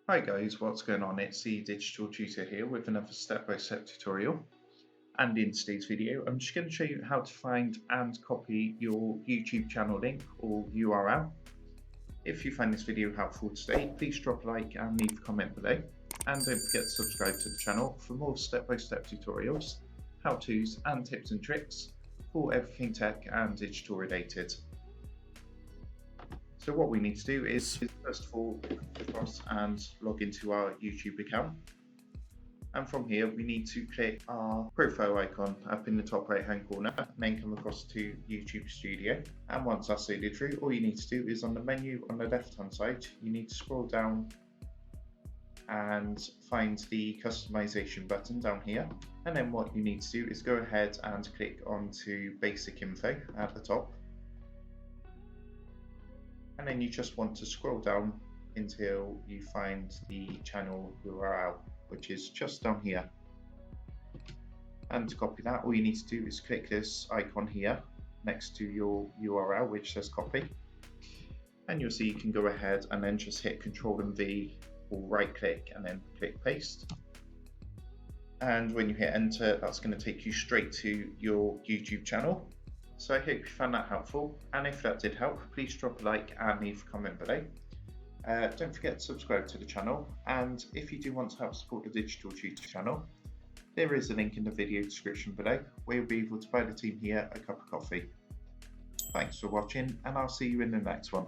Hi guys, what's going on? It's the Digital Tutor here with another step-by-step tutorial. And in today's video, I'm just going to show you how to find and copy your YouTube channel link or URL. If you find this video helpful today, please drop a like and leave a comment below. And don't forget to subscribe to the channel for more step-by-step tutorials, how-tos and tips and tricks for everything tech and digital related. So what we need to do is first of all come across and log into our YouTube account. And from here we need to click our profile icon up in the top right hand corner and then come across to YouTube Studio. And once that's loaded through, all you need to do is on the menu on the left hand side, you need to scroll down and find the customization button down here. And then what you need to do is go ahead and click onto basic info at the top. And then you just want to scroll down until you find the channel URL, which is just down here. And to copy that, all you need to do is click this icon here next to your URL, which says copy. And you'll see you can go ahead and then just hit Ctrl and V or right click and then click paste. And when you hit enter, that's going to take you straight to your YouTube channel. So I hope you found that helpful, and if that did help, please drop a like and leave a comment below. Don't forget to subscribe to the channel, and if you do want to help support the Digital Tutor channel, there is a link in the video description below where you'll be able to buy the team here a cup of coffee. Thanks for watching, and I'll see you in the next one.